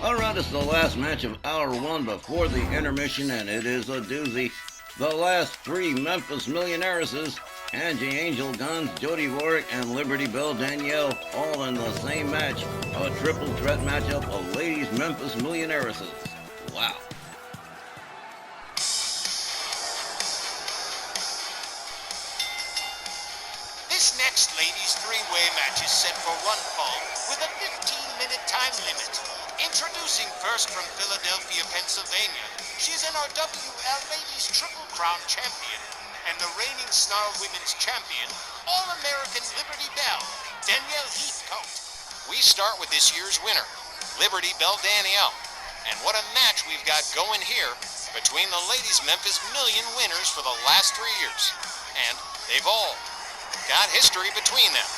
Alright, it's the last match of hour one before the intermission, and it is a doozy. The last three Memphis Millionairesses, Angie Angel-Gunz, Jody Dvorak, and Liberty Belle Danielle, all in the same match. A triple threat matchup of ladies Memphis Millionairesses. Wow. This next ladies' three-way match is set for one fall with a 15-minute time limit. Introducing first from Philadelphia, Pennsylvania, she's an RWL Ladies Triple Crown champion and the reigning Snarl Women's champion, All-American Liberty Belle, Danielle Heathcote. We start with this year's winner, Liberty Belle Danielle. And what a match we've got going here between the ladies Memphis Million winners for the last 3 years. And they've all got history between them.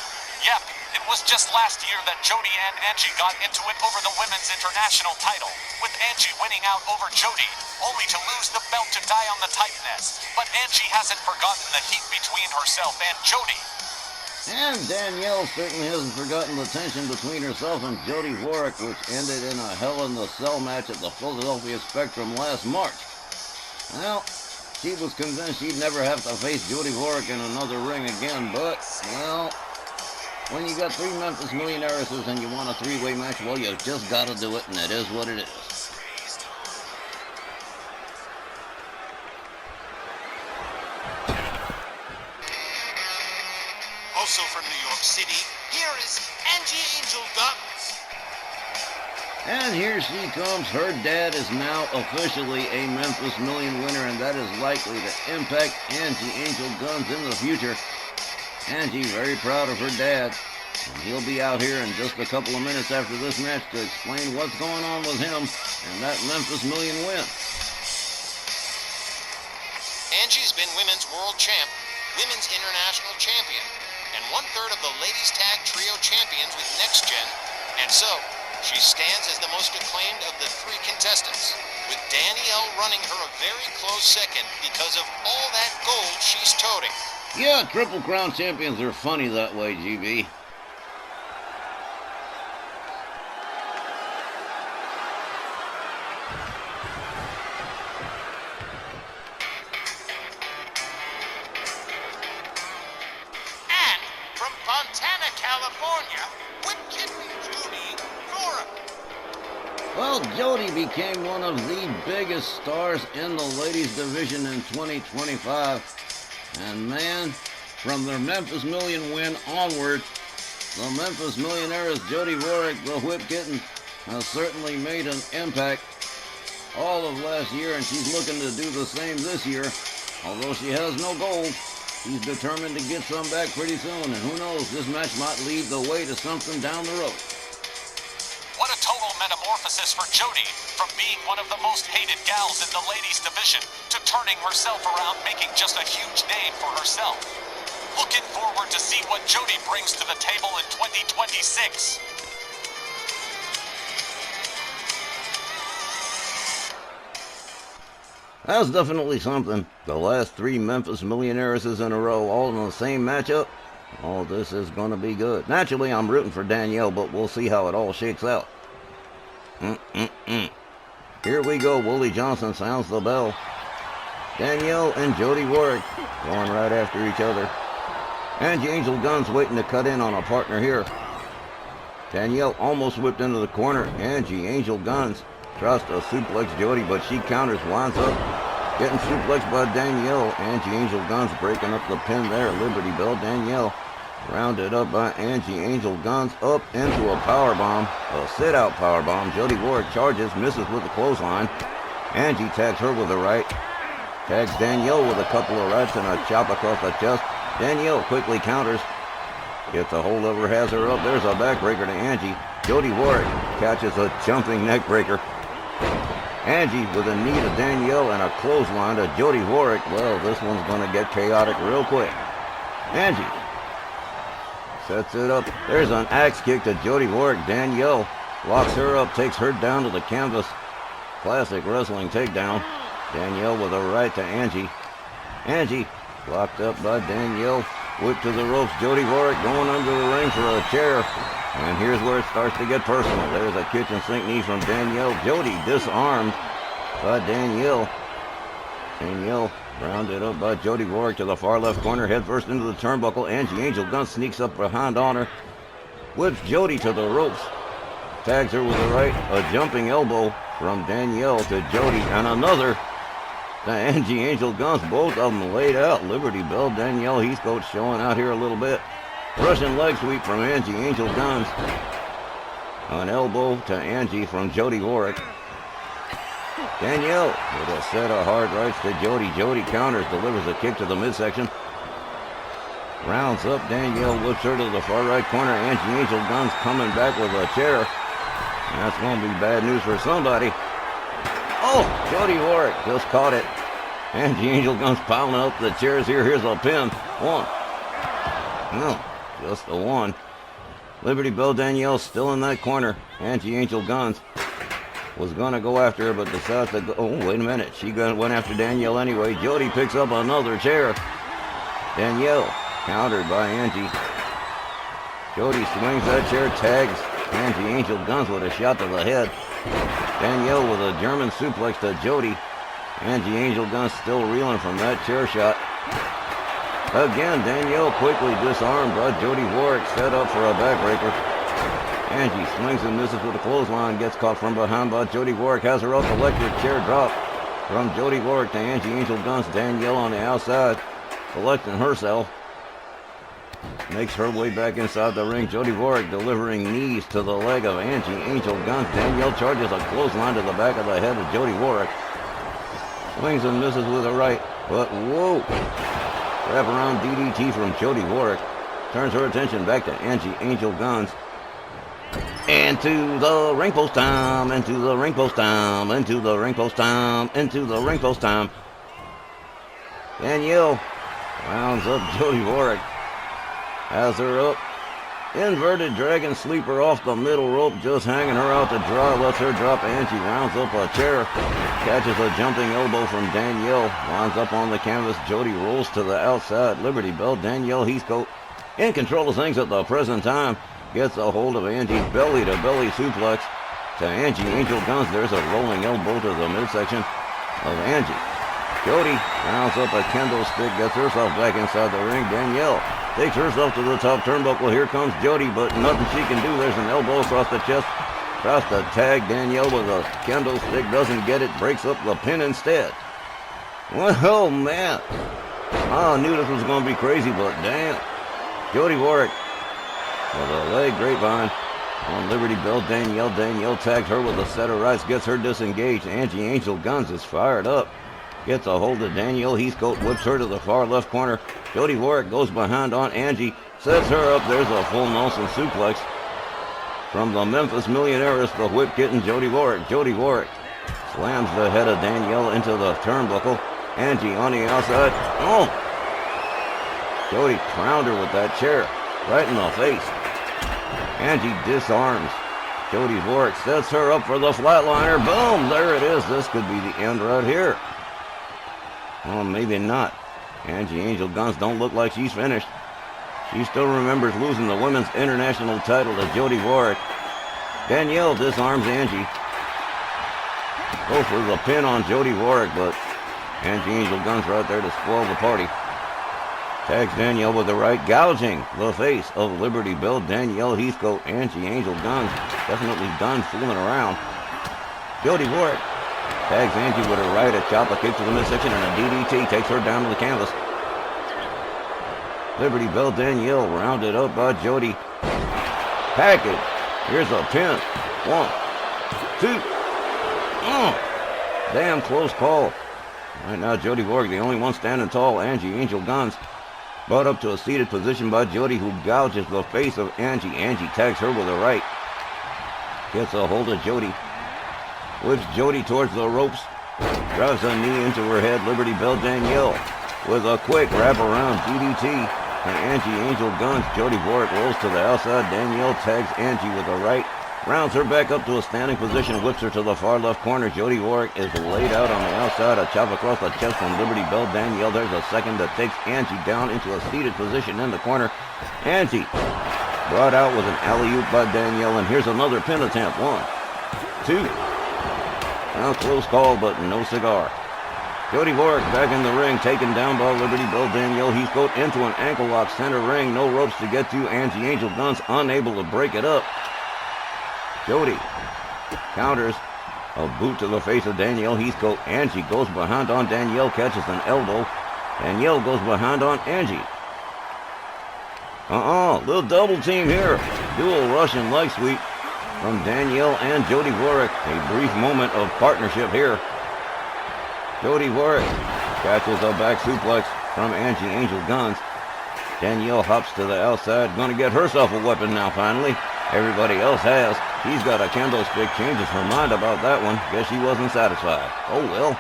Yep, it was just last year that Jody and Angie got into it over the women's international title, with Angie winning out over Jody, only to lose the belt to die on the tightness. But Angie hasn't forgotten the heat between herself and Jody. And Danielle certainly hasn't forgotten the tension between herself and Jody Dvorak, which ended in a Hell in the Cell match at the Philadelphia Spectrum last March. Well, she was convinced she'd never have to face Jody Dvorak in another ring again, but, well, when you got three Memphis Millionairesses and you want a three-way match, well, you just gotta do it, and it is what it is. Also from New York City, here is Angie Angel-Gunz. And here she comes. Her dad is now officially a Memphis Million winner, and that is likely to impact Angie Angel-Gunz in the future. Angie very proud of her dad, and he'll be out here in just a couple of minutes after this match to explain what's going on with him and that Memphis Million win. Angie's been women's world champ, women's international champion, and 1/3 of the ladies tag trio champions with Next Gen, and so she stands as the most acclaimed of the three contestants, with Danielle running her a very close second because of all that gold she's toting. Yeah, Triple Crown champions are funny that way, GB. And from Fontana, California, with Jody Dvorak. Well, Jody became one of the biggest stars in the ladies division in 2025. And man, from their Memphis Million win onward, the Memphis Millionaires Jody Dvorak, the whip kitten, has certainly made an impact all of last year, and she's looking to do the same this year. Although she has no gold, she's determined to get some back pretty soon, and who knows, this match might lead the way to something down the road. What a total metamorphosis for Jody, from being one of the most hated gals in the ladies division to turning herself around, making just a huge name for herself. Looking forward to see what Jody brings to the table in 2026. That's definitely something. The last three Memphis Millionairesses in a row, all in the same matchup. Oh, this is going to be good. Naturally, I'm rooting for Danielle, but we'll see how it all shakes out. Here we go. Willie Johnson sounds the bell. Danielle and Jody Dvorak going right after each other. Angie Angel-Gunz waiting to cut in on a partner here. Danielle almost whipped into the corner. Angie Angel-Gunz tries to suplex Jody, but she counters, winds up getting suplexed by Danielle. Angie Angel-Gunz breaking up the pin there. Liberty Belle Danielle rounded up by Angie Angel-Gunz up into a powerbomb, a sit-out powerbomb. Jody Dvorak charges, misses with the clothesline. Angie tags her with a right. Tags Danielle with a couple of rights and a chop across the chest. Danielle quickly counters. Gets a hold of her, has her up. There's a backbreaker to Angie. Jody Dvorak catches a jumping neck breaker. Angie with a knee to Danielle and a clothesline to Jody Dvorak. Well, this one's going to get chaotic real quick. Angie sets it up. There's an axe kick to Jody Dvorak. Danielle locks her up, takes her down to the canvas. Classic wrestling takedown. Danielle with a right to Angie. Angie locked up by Danielle. Whip to the ropes. Jody Dvorak going under the ring for a chair. And here's where it starts to get personal. There's a kitchen sink knee from Danielle. Jody disarmed by Danielle. Danielle rounded up by Jody Dvorak to the far left corner. Head first into the turnbuckle. Angie Angel-Gunz sneaks up behind on her. Whips Jody to the ropes. Tags her with the right. A jumping elbow from Danielle to Jody. And another to Angie Angel-Gunz. Both of them laid out. Liberty Bell, Danielle Heathcote showing out here a little bit. Russian leg sweep from Angie Angel-Gunz. An elbow to Angie from Jody Dvorak. Danielle with a set of hard rights to Jody. Jody counters, delivers a kick to the midsection. Rounds up, Danielle whips her to the far right corner. Angie Angel-Gunz coming back with a chair. And that's going to be bad news for somebody. Oh, Jody Dvorak just caught it. Angie Angel-Gunz piling up the chairs here. Here's a pin. One. No, just the one. Liberty Bell Danielle still in that corner. Angie Angel-Gunz was going to go after her, but decided to go. Oh, wait a minute. She went after Danielle anyway. Jody picks up another chair. Danielle countered by Angie. Jody swings that chair, tags Angie Angel-Gunz with a shot to the head. Danielle with a German suplex to Jody. Angie Angel-Gunz still reeling from that chair shot. Again, Danielle quickly disarmed by Jody Dvorak, set up for a backbreaker. Angie swings and misses with a clothesline, gets caught from behind by Jody Dvorak, has her up, electric chair drop from Jody Dvorak to Angie Angel-Gunz. Danielle on the outside, collecting herself. Makes her way back inside the ring. Jody Dvorak delivering knees to the leg of Angie Angel-Gunz. Danielle charges a clothesline to the back of the head of Jody Dvorak. Swings and misses with a right, but whoa! Wraparound DDT from Jody Dvorak. Turns her attention back to Angie Angel-Gunz. Into the ring post time, into the ring post time, into the ring post time, into the ring post time. Danielle rounds up Jody Dvorak. Has her up. Inverted dragon sleeper off the middle rope, just hanging her out to dry. Lets her drop. Angie rounds up a chair. Catches a jumping elbow from Danielle. Winds up on the canvas. Jody rolls to the outside. Liberty Bell, Danielle Heathcote in control of things at the present time. Gets a hold of Angie's belly-to-belly suplex to Angie Angel-Gunz. There's a rolling elbow to the midsection of Angie. Jody rounds up a kendo stick, gets herself back inside the ring. Danielle takes herself to the top turnbuckle. Here comes Jody, but nothing she can do. There's an elbow across the chest. Tries to tag Danielle with a kendo stick. Doesn't get it. Breaks up the pin instead. Well, man. I knew this was going to be crazy, but damn. Jody Dvorak with a leg grapevine on Liberty Bell. Danielle tags her with a set of rights. Gets her disengaged. Angie Angel-Gunz is fired up. Gets a hold of Danielle Heathcote. Whips her to the far left corner. Jody Dvorak goes behind on Angie. Sets her up. There's a full Nelson suplex from the Memphis Millionaires, the whip kitten Jody Dvorak. Jody Dvorak slams the head of Danielle into the turnbuckle. Angie on the outside. Oh! Jody crowned her with that chair right in the face. Angie disarms Jody Dvorak. Sets her up for the flatliner. Boom! There it is. This could be the end right here. Well, maybe not. Angie Angel-Gunz don't look like she's finished. She still remembers losing the women's international title to Jody Dvorak. Danielle disarms Angie. Goes for the pin on Jody Dvorak, but Angie Angel-Gunz right there to spoil the party. Tags Danielle with the right, gouging the face of Liberty Bell. Danielle Heathcote, Angie Angel-Gunz definitely done fooling around. Jody Dvorak tags Angie with her right, a chop, a kick to the midsection, and a DDT takes her down to the canvas. Liberty Bell Danielle rounded up by Jody. Package. Here's a pin. 1, 2. Damn close call. Right now Jody Dvorak, the only one standing tall. Angie Angel-Gunz brought up to a seated position by Jody, who gouges the face of Angie. Angie tags her with a right. Gets a hold of Jody. Whips Jody towards the ropes. Drives a knee into her head. Liberty Bell Danielle with a quick wraparound DDT. And Angie Angel-Gunz. Jody Dvorak rolls to the outside. Danielle tags Angie with a right. Rounds her back up to a standing position, whips her to the far left corner. Jody Dvorak is laid out on the outside. A chop across the chest from Liberty Bell Danielle. There's a second that takes Angie down into a seated position in the corner. Angie brought out with an alley-oop by Danielle, and here's another pin attempt. 1, 2. Now close call, but no cigar. Jody Dvorak back in the ring, taken down by Liberty Bell Danielle. He's put into an ankle lock, center ring, no ropes to get to. Angie Angel-Gunz unable to break it up. Jody counters a boot to the face of Danielle. Heathcote. Angie goes behind on Danielle, catches an elbow. Danielle goes behind on Angie. Little double team here. Dual Russian leg sweep from Danielle and Jody Dvorak. A brief moment of partnership here. Jody Dvorak catches a back suplex from Angie Angel-Gunz. Danielle hops to the outside, gonna get herself a weapon now finally. Everybody else has. She's got a candlestick, changes her mind about that one. Guess she wasn't satisfied. Oh well.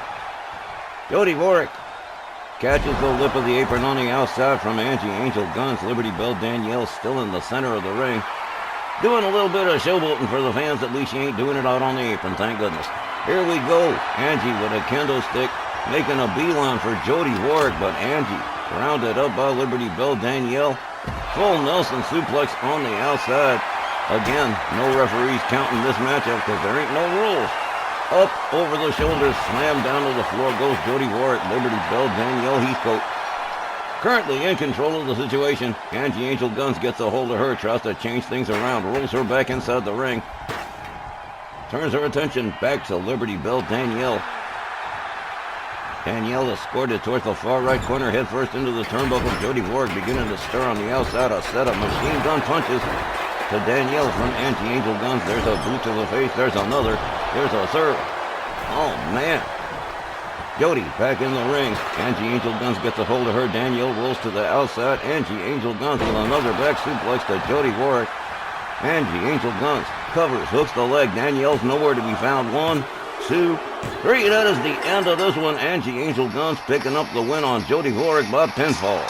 Jody Dvorak catches the lip of the apron on the outside from Angie Angel-Gunz. Liberty Bell Danielle still in the center of the ring. Doing a little bit of showboating for the fans. At least she ain't doing it out on the apron, thank goodness. Here we go. Angie with a candlestick making a beeline for Jody Dvorak, but Angie rounded up by Liberty Bell Danielle. Full Nelson suplex on the outside. Again, no referees counting this matchup because there ain't no rules. Up over the shoulders, slam down to the floor goes Jody Dvorak. Liberty Bell Danielle Heathcote currently in control of the situation. Angie Angel-Gunz gets a hold of her, tries to change things around, rolls her back inside the ring. Turns her attention back to Liberty Bell Danielle. Danielle escorted towards the far right corner, head first into the turnbuckle. Jody Dvorak beginning to stir on the outside. A set of machine gun punches to Danielle from Angie Angel-Gunz. There's a boot to the face. There's another. There's a third. Oh, man. Jody back in the ring. Angie Angel-Gunz gets a hold of her. Danielle rolls to the outside. Angie Angel-Gunz with another back suplex to Jody Dvorak. Angie Angel-Gunz covers, hooks the leg. Danielle's nowhere to be found. 1, 2, 3. That is the end of this one. Angie Angel-Gunz picking up the win on Jody Dvorak by pinfall.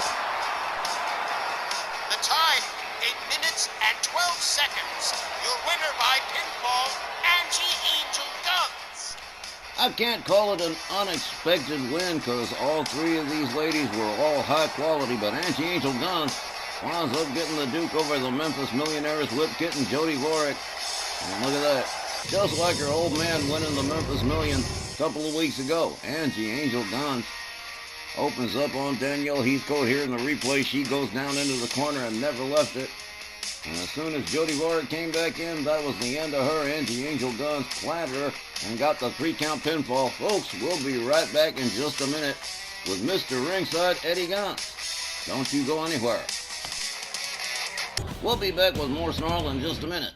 The time, 8 minutes and 12 seconds. Your winner by pinfall, Angie Angel-Gunz. I can't call it an unexpected win because all three of these ladies were all high quality, but Angie Angel-Gunz winds up getting the Duke over the Memphis Millionaires, whip kitten Jody Dvorak. And look at that. Just like her old man winning the Memphis Million a couple of weeks ago. Angie Angel-Gunz opens up on Danielle Heathcote here in the replay. She goes down into the corner and never left it. And as soon as Jody Dvorak came back in, that was the end of her. Angie Angel-Gunz planted her and got the 3-count pinfall. Folks, we'll be right back in just a minute with Mr. Ringside Eddie Gunz. Don't you go anywhere. We'll be back with more Snarl in just a minute.